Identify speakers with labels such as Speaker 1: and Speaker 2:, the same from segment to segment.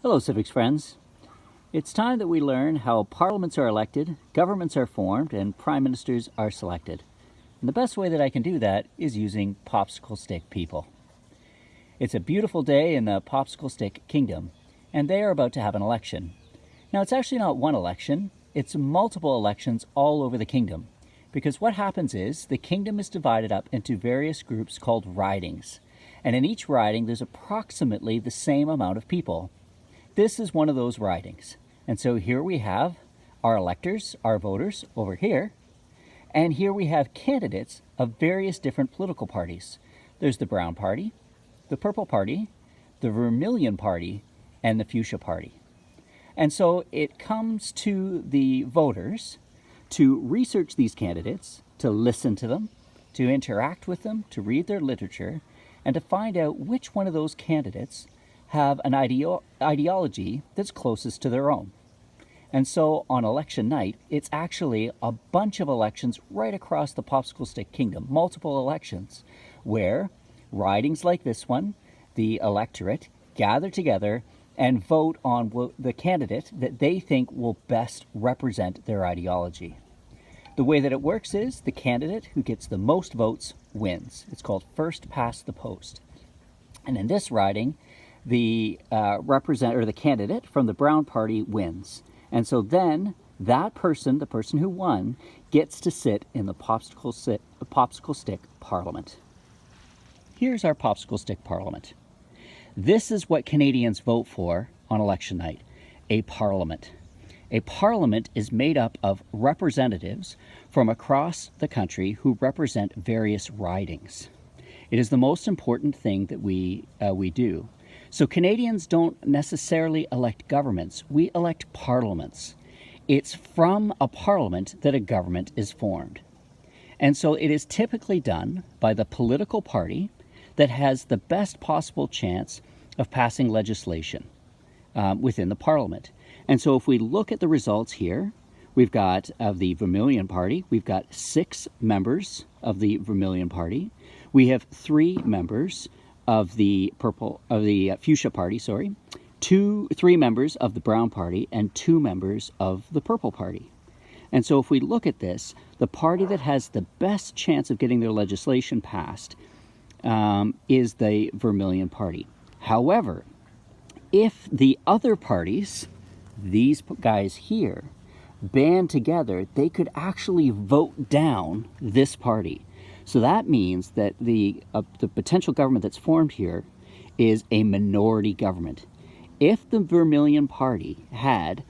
Speaker 1: Hello, civics friends. It's time that we learn how parliaments are elected, governments are formed, and prime ministers are selected. And the best way that I can do that is using popsicle stick people. It's a beautiful day in the popsicle stick kingdom, and they are about to have an election. Now, it's actually not one election, it's multiple elections all over the kingdom. Because what happens is the kingdom is divided up into various groups called ridings. And in each riding, there's approximately the same amount of people. This is one of those ridings. And so here we have our electors, our voters over here. And here we have candidates of various different political parties. There's the Brown Party, the Purple Party, the Vermilion Party, and the Fuchsia Party. And so it comes to the voters to research these candidates, to listen to them, to interact with them, to read their literature, and to find out which one of those candidates have an ideology that's closest to their own. And so on election night, it's actually a bunch of elections right across the popsicle stick kingdom, multiple elections, where ridings like this one, the electorate, gather together and vote on the candidate that they think will best represent their ideology. The way that it works is the candidate who gets the most votes wins. It's called first past the post. And in this riding, the candidate from the Brown Party wins. And so then that person, the person who won, gets to sit in the popsicle stick parliament. Here's our popsicle stick parliament. This is what Canadians vote for on election night, a parliament. A parliament is made up of representatives from across the country who represent various ridings. It is the most important thing that we do. So Canadians don't necessarily elect governments, we elect parliaments. It's from a parliament that a government is formed. And so it is typically done by the political party that has the best possible chance of passing legislation within the parliament. And so if we look at the results here, we've got of the Vermilion Party, we've got 6 members of the Vermilion Party. We have 3 members of the Fuchsia Party, 3 members of the Brown Party, and 2 members of the Purple Party. And so if we look at this, the party that has the best chance of getting their legislation passed is the Vermilion Party. However, if the other parties, these guys here, band together, they could actually vote down this party. So that means that the potential government that's formed here is a minority government. If the Vermilion Party had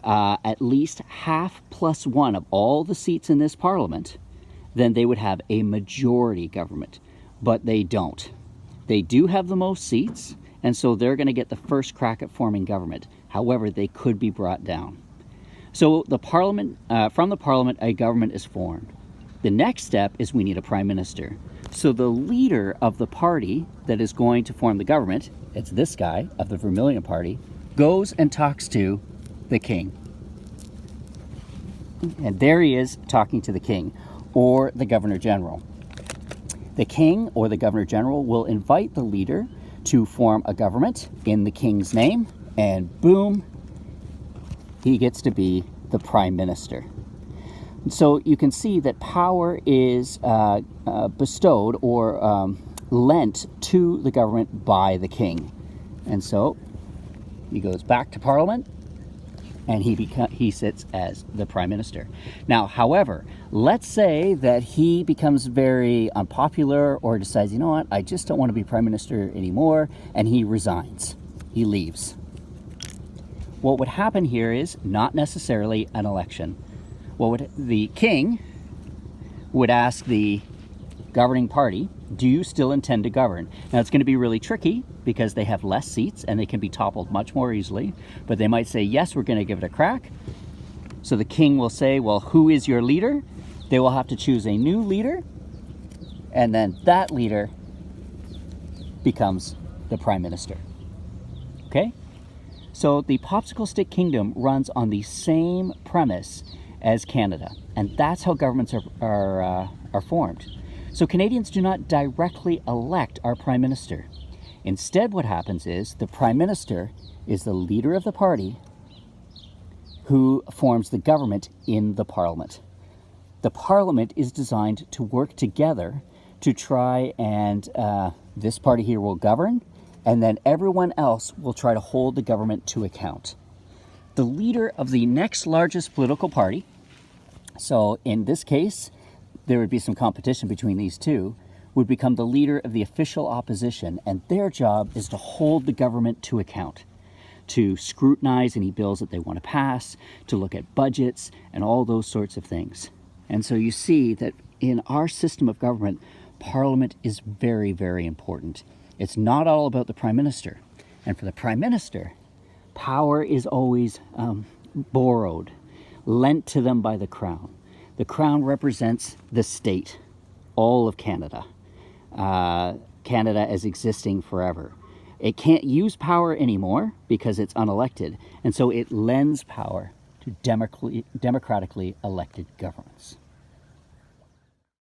Speaker 1: at least half plus 1 of all the seats in this parliament, then they would have a majority government. But they don't. They do have the most seats, and so they're going to get the first crack at forming government. However, they could be brought down. So the parliament, from the parliament, a government is formed. The next step is we need a prime minister. So the leader of the party that is going to form the government, it's this guy of the Vermilion Party, goes and talks to the king. And there he is talking to the king or the governor general. The king or the governor general will invite the leader to form a government in the king's name, and boom, he gets to be the prime minister. So you can see that power is bestowed or lent to the government by the king. And so he goes back to Parliament and he sits as the prime minister. Now, however, let's say that he becomes very unpopular or decides, you know what, I just don't want to be prime minister anymore, and he resigns. He leaves. What would happen here is not necessarily an election. The king would ask the governing party, do you still intend to govern? Now, it's going to be really tricky because they have less seats and they can be toppled much more easily. But they might say, yes, we're going to give it a crack. So the king will say, well, who is your leader? They will have to choose a new leader. And then that leader becomes the prime minister. Okay? So the popsicle stick kingdom runs on the same premise as Canada. And that's how governments are formed. So Canadians do not directly elect our prime minister. Instead, what happens is the Prime Minister is the leader of the party who forms the government in the Parliament. The Parliament is designed to work together to try and this party here will govern, and then everyone else will try to hold the government to account. The leader of the next largest political party, so in this case, there would be some competition between these two, would become the leader of the official opposition, and their job is to hold the government to account, to scrutinize any bills that they want to pass, to look at budgets, and all those sorts of things. And so you see that in our system of government, Parliament is very, very important. It's not all about the Prime Minister. And for the Prime Minister, power is always borrowed, lent to them by the Crown. The Crown represents the state, all of Canada. Canada as existing forever. It can't use power anymore because it's unelected, and so it lends power to democratically elected governments.